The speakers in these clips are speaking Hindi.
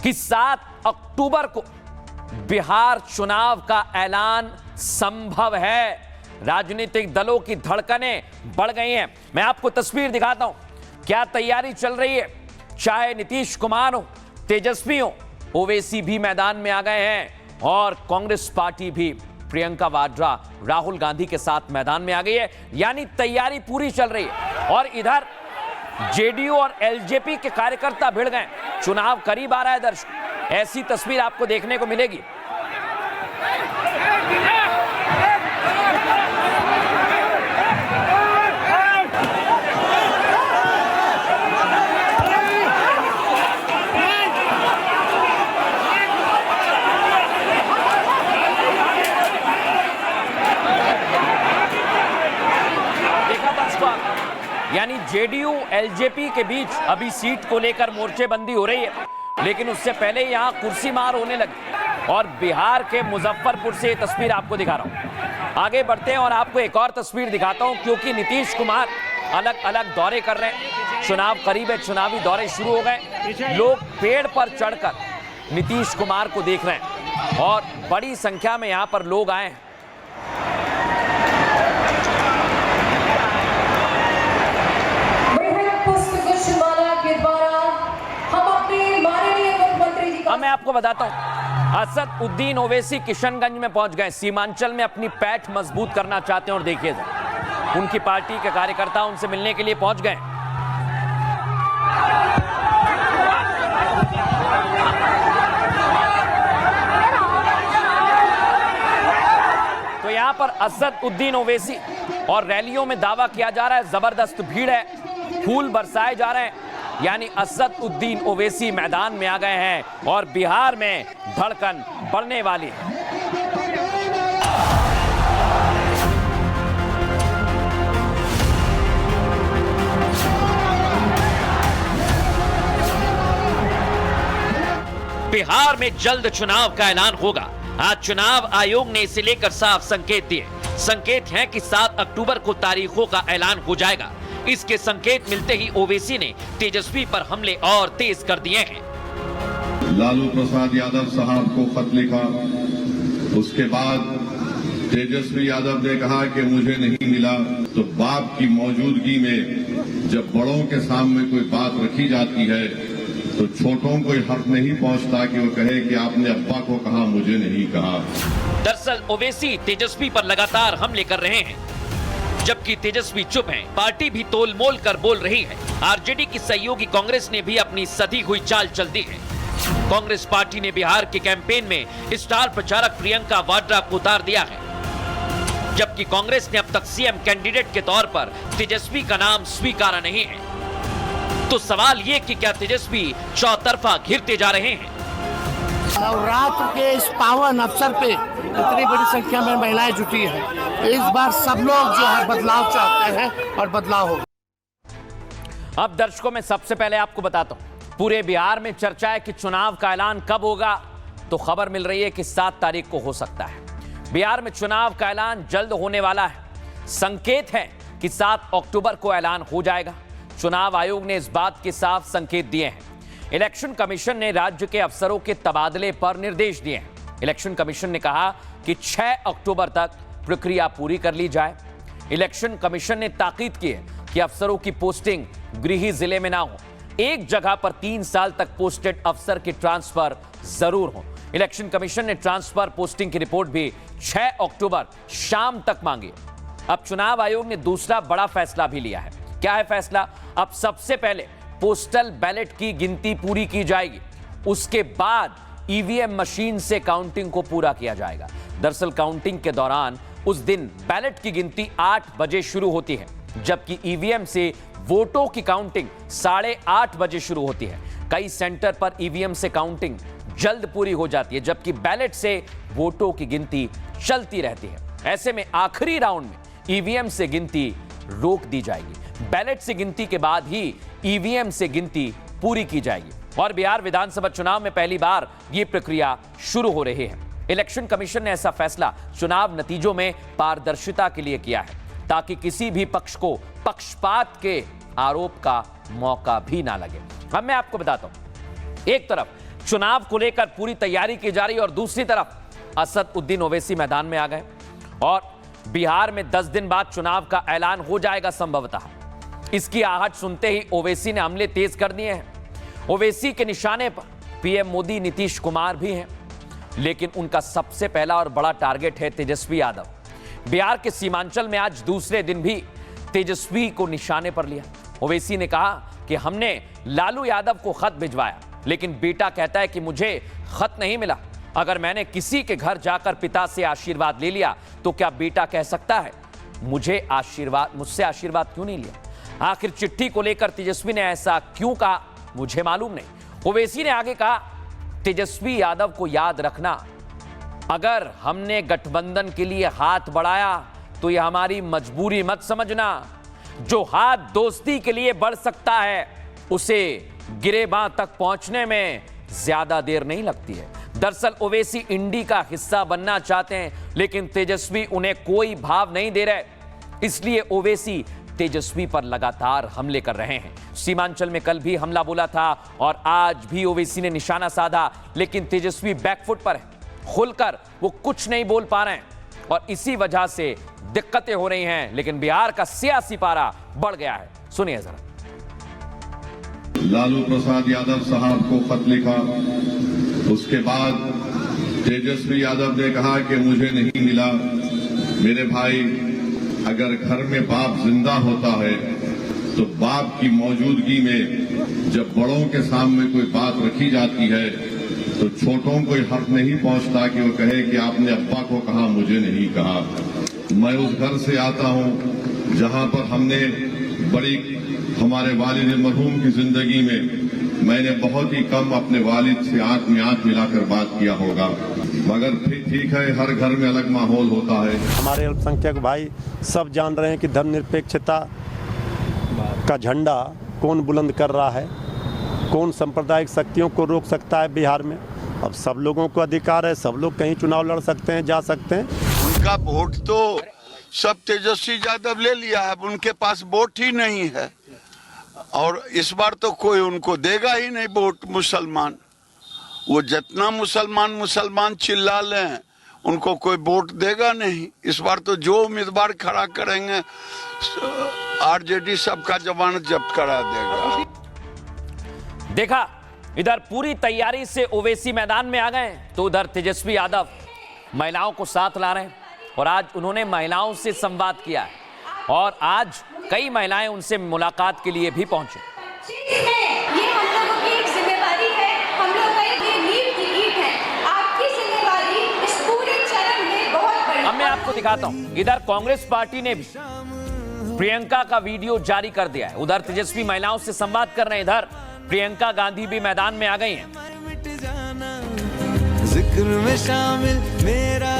कि 7 अक्टूबर को बिहार चुनाव का ऐलान संभव है। राजनीतिक दलों की धड़कनें बढ़ गई हैं। मैं आपको तस्वीर दिखाता हूं, क्या तैयारी चल रही है। चाहे नीतीश कुमार हो, तेजस्वी हो, ओवैसी भी मैदान में आ गए हैं और कांग्रेस पार्टी भी प्रियंका वाड्रा राहुल गांधी के साथ मैदान में आ गई है। यानी तैयारी पूरी चल रही है। और इधर जेडीयू और एलजेपी के कार्यकर्ता भिड़ गए। चुनाव करीब आ रहा है दर्शक, ऐसी तस्वीर आपको देखने को मिलेगी। यानी जेडीयू एलजेपी के बीच अभी सीट को लेकर मोर्चेबंदी हो रही है, लेकिन उससे पहले यहां कुर्सी मार होने लगी। और बिहार के मुजफ्फरपुर से ये तस्वीर आपको दिखा रहा हूं। आगे बढ़ते हैं और आपको एक और तस्वीर दिखाता हूं, क्योंकि नीतीश कुमार अलग अलग दौरे कर रहे हैं। चुनाव करीब है, चुनावी दौरे शुरू हो गए। लोग पेड़ पर चढ़कर नीतीश कुमार को देख रहे हैं और बड़ी संख्या में यहां पर लोग आए हैं। अब मैं आपको बताता हूं, असद उद्दीन ओवैसी किशनगंज में पहुंच गए। सीमांचल में अपनी पैठ मजबूत करना चाहते हैं और देखिए उनकी पार्टी के कार्यकर्ता उनसे मिलने के लिए पहुंच गए। तो यहां पर असद उद्दीन ओवैसी और रैलियों में दावा किया जा रहा है, जबरदस्त भीड़ है, फूल बरसाए जा रहे हैं। यानी असद उद्दीन ओवैसी मैदान में आ गए हैं और बिहार में धड़कन बढ़ने वाली है। बिहार में जल्द चुनाव का ऐलान होगा। आज चुनाव आयोग ने इसे लेकर साफ संकेत दिए। संकेत है कि 7 अक्टूबर को तारीखों का ऐलान हो जाएगा। इसके संकेत मिलते ही ओवैसी ने तेजस्वी पर हमले और तेज कर दिए हैं। लालू प्रसाद यादव साहब को खत लिखा, उसके बाद तेजस्वी यादव ने कहा कि मुझे नहीं मिला। तो बाप की मौजूदगी में जब बड़ों के सामने कोई बात रखी जाती है तो छोटों को हक नहीं पहुंचता कि वो कहे कि आपने अब्बा को कहा, मुझे नहीं कहा। दरअसल ओवैसी तेजस्वी पर लगातार हमले कर रहे हैं, जबकि तेजस्वी चुप हैं। पार्टी भी तोल मोल कर बोल रही है। आरजेडी की सहयोगी कांग्रेस ने भी अपनी सधी हुई चाल चल दी है। कांग्रेस पार्टी ने बिहार के कैंपेन में स्टार प्रचारक प्रियंका वाड्रा को उतार दिया है, जबकि कांग्रेस ने अब तक सीएम कैंडिडेट के तौर पर तेजस्वी का नाम स्वीकारा नहीं है। तो सवाल ये कि क्या तेजस्वी चौतरफा घिरते जा रहे हैं। नवरात्र के इस पावन अवसर पे इतनी बड़ी संख्या में महिलाएं जुटी हैं। इस बार सब लोग जो है बदलाव चाहते हैं और बदलाव होगा। अब दर्शकों में सबसे पहले आपको बताता हूं, पूरे बिहार में चर्चा है कि चुनाव का ऐलान कब होगा। तो खबर मिल रही है कि 7 तारीख को हो सकता है। बिहार में चुनाव का ऐलान जल्द होने वाला है। संकेत है कि 7 अक्टूबर को ऐलान हो जाएगा। चुनाव आयोग ने इस बात के साफ संकेत दिए हैं। इलेक्शन कमीशन ने राज्य के अफसरों के तबादले पर निर्देश दिए हैं। इलेक्शन कमीशन ने कहा कि 6 अक्टूबर तक प्रक्रिया पूरी कर ली जाए। इलेक्शन कमीशन ने ताकीद की है कि अफसरों की पोस्टिंग गृह जिले में ना हो। एक जगह पर 3 साल तक पोस्टेड अफसर की ट्रांसफर जरूर हो। इलेक्शन कमीशन ने ट्रांसफर पोस्टिंग की रिपोर्ट भी 6 अक्टूबर शाम तक मांगी। अब चुनाव आयोग ने दूसरा बड़ा फैसला भी लिया है। क्या है फैसला? अब सबसे पहले पोस्टल बैलेट की गिनती पूरी की जाएगी, उसके बाद ईवीएम मशीन से काउंटिंग को पूरा किया जाएगा। दरअसल काउंटिंग के दौरान उस दिन बैलेट की गिनती 8 बजे शुरू होती है, जबकि ईवीएम से वोटों की काउंटिंग 8:30 बजे शुरू होती है। कई सेंटर पर ईवीएम से काउंटिंग जल्द पूरी हो जाती है, जबकि बैलेट से वोटों की गिनती चलती रहती है। ऐसे में आखिरी राउंड में ईवीएम से गिनती रोक दी जाएगी। बैलेट से गिनती के बाद ही ईवीएम से गिनती पूरी की जाएगी। और बिहार विधानसभा चुनाव में पहली बार यह प्रक्रिया शुरू हो रही है। इलेक्शन कमीशन ने ऐसा फैसला चुनाव नतीजों में पारदर्शिता के लिए किया है, ताकि किसी भी पक्ष को पक्षपात के आरोप का मौका भी ना लगे। अब मैं आपको बताता हूं, एक तरफ चुनाव को लेकर पूरी तैयारी की जा रही और दूसरी तरफ असदुद्दीन ओवैसी मैदान में आ गए और बिहार में 10 दिन बाद चुनाव का ऐलान हो जाएगा संभवतः। इसकी आहट सुनते ही ओवैसी ने हमले तेज कर दिए हैं। ओवैसी के निशाने पर पीएम मोदी, नीतीश कुमार भी हैं, लेकिन उनका सबसे पहला और बड़ा टारगेट है तेजस्वी यादव। बिहार के सीमांचल में आज दूसरे दिन भी तेजस्वी को निशाने पर लिया। ओवैसी ने कहा कि हमने लालू यादव को खत भिजवाया, लेकिन बेटा कहता है कि मुझे खत नहीं मिला। अगर मैंने किसी के घर जाकर पिता से आशीर्वाद ले लिया तो क्या बेटा कह सकता है मुझसे आशीर्वाद क्यों नहीं लिया? आखिर चिट्ठी को लेकर तेजस्वी ने ऐसा क्यों कहा, मुझे मालूम नहीं। ओवैसी ने आगे कहा, तेजस्वी यादव को याद रखना, अगर हमने गठबंधन के लिए हाथ बढ़ाया तो यह हमारी मजबूरी मत समझना। जो हाथ दोस्ती के लिए बढ़ सकता है उसे गिरेबां तक पहुंचने में ज्यादा देर नहीं लगती है। दरअसल ओवैसी इंडी का हिस्सा बनना चाहते हैं, लेकिन तेजस्वी उन्हें कोई भाव नहीं दे रहे, इसलिए ओवैसी तेजस्वी पर लगातार हमले कर रहे हैं। सीमांचल में कल भी हमला बोला था और आज भी ओवैसी ने निशाना साधा, लेकिन तेजस्वी बैकफुट पर है। खुलकर वो कुछ नहीं बोल पा रहे हैं और इसी वजह से दिक्कतें हो रही हैं। लेकिन बिहार का सियासी पारा बढ़ गया है, सुनिए जरा। लालू प्रसाद यादव साहब को खत लिखा, उसके बाद तेजस्वी यादव ने कहा कि मुझे नहीं मिला। मेरे भाई, अगर घर में बाप जिंदा होता है तो बाप की मौजूदगी में जब बड़ों के सामने कोई बात रखी जाती है तो छोटों को हक नहीं पहुंचता कि वो कहे कि आपने अब्बा को कहा, मुझे नहीं कहा। मैं उस घर से आता हूं जहां पर हमने हमारे वालिद मरहूम की जिंदगी में मैंने बहुत ही कम अपने वालिद से आंख में आंख मिलाकर बात किया होगा, मगर फिर ठीक है, हर घर में अलग माहौल होता है। हमारे अल्पसंख्यक भाई सब जान रहे हैं कि धर्मनिरपेक्षता का झंडा कौन बुलंद कर रहा है, कौन सांप्रदायिक शक्तियों को रोक सकता है बिहार में। अब सब लोगों को अधिकार है, सब लोग कहीं चुनाव लड़ सकते हैं, जा सकते हैं। उनका वोट तो सब तेजस्वी यादव ले लिया है, उनके पास वोट ही नहीं है और इस बार तो कोई उनको देगा ही नहीं वोट। मुसलमान, वो जितना मुसलमान चिल्ला लें उनको कोई वोट देगा नहीं। इस बार तो जो उम्मीदवार खड़ा करेंगे आरजेडी सबका जमानत जब्त करा देगा। देखा, इधर पूरी तैयारी से ओवैसी मैदान में आ गए तो उधर तेजस्वी यादव महिलाओं को साथ ला रहे हैं और आज उन्होंने महिलाओं से संवाद किया है और आज कई महिलाएं उनसे मुलाकात के लिए भी पहुंचे। ये हम लोगों की एक जिम्मेदारी है, हम लोग का ये नींव की ईंट है। आपकी जिम्मेदारी इस पूरे चरण में बहुत बड़ी। अब मैं आपको दिखाता हूं, इधर कांग्रेस पार्टी ने भी प्रियंका का वीडियो जारी कर दिया है। उधर तेजस्वी महिलाओं से संवाद कर रहे हैं, इधर प्रियंका गांधी भी मैदान में आ गई हैं। जिक्र में शामिल मेरा।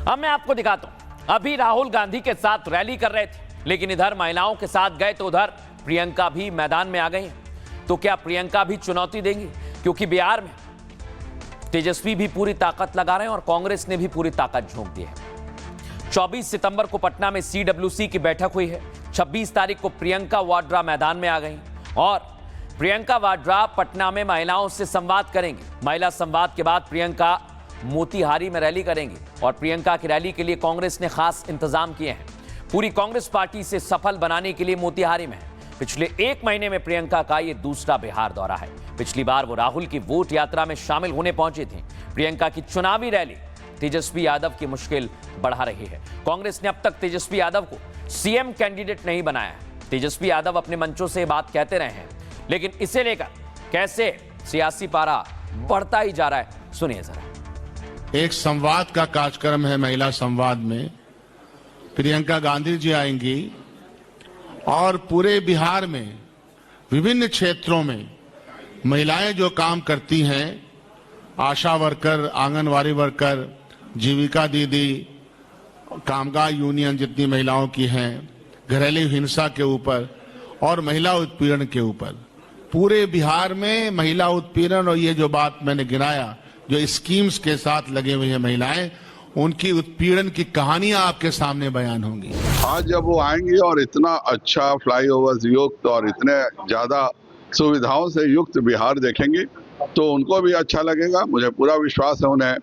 अब मैं आपको दिखाता हूं, अभी राहुल गांधी के साथ रैली कर रहे थे, लेकिन इधर महिलाओं के साथ गए तो उधर प्रियंका भी मैदान में आ गई हैं। तो क्या प्रियंका भी चुनौती देंगी? क्योंकि बिहार में तेजस्वी भी पूरी ताकत लगा रहे हैं और कांग्रेस ने भी पूरी ताकत झोंक दी है। 24 सितंबर को पटना में CWC की बैठक हुई है। 26 तारीख को प्रियंका वाड्रा मैदान में आ गई और प्रियंका वाड्रा पटना में महिलाओं से संवाद करेंगी। महिला संवाद के बाद प्रियंका मोतिहारी में रैली करेंगी और प्रियंका की रैली के लिए कांग्रेस ने खास इंतजाम किए हैं। पूरी कांग्रेस पार्टी से सफल बनाने के लिए मोतिहारी में है। पिछले 1 महीने में प्रियंका का ये दूसरा बिहार दौरा है। पिछली बार वो राहुल की वोट यात्रा में शामिल होने पहुंची थी। प्रियंका की चुनावी रैली तेजस्वी यादव की मुश्किल बढ़ा रही है। कांग्रेस ने अब तक तेजस्वी यादव को सीएम कैंडिडेट नहीं बनाया है। तेजस्वी यादव अपने मंचों से बात कहते रहे हैं, लेकिन इसे लेकर कैसे सियासी पारा बढ़ता ही जा रहा है, सुनिए जरा। एक संवाद का कार्यक्रम है, महिला संवाद में प्रियंका गांधी जी आएंगी और पूरे बिहार में विभिन्न क्षेत्रों में महिलाएं जो काम करती हैं, आशा वर्कर, आंगनवाड़ी वर्कर, जीविका दीदी, कामगार यूनियन जितनी महिलाओं की हैं, घरेलू हिंसा के ऊपर और महिला उत्पीड़न के ऊपर, पूरे बिहार में महिला उत्पीड़न और ये जो बात मैंने गिनाया, जो स्कीम्स के साथ लगे हुए हैं महिलाएं, उनकी उत्पीड़न की कहानियां आपके सामने बयान होंगी। आज जब वो आएंगे और इतना अच्छा फ्लाईओवर युक्त और इतने ज्यादा सुविधाओं से युक्त बिहार देखेंगे तो उनको भी अच्छा लगेगा। मुझे पूरा विश्वास है उन्हें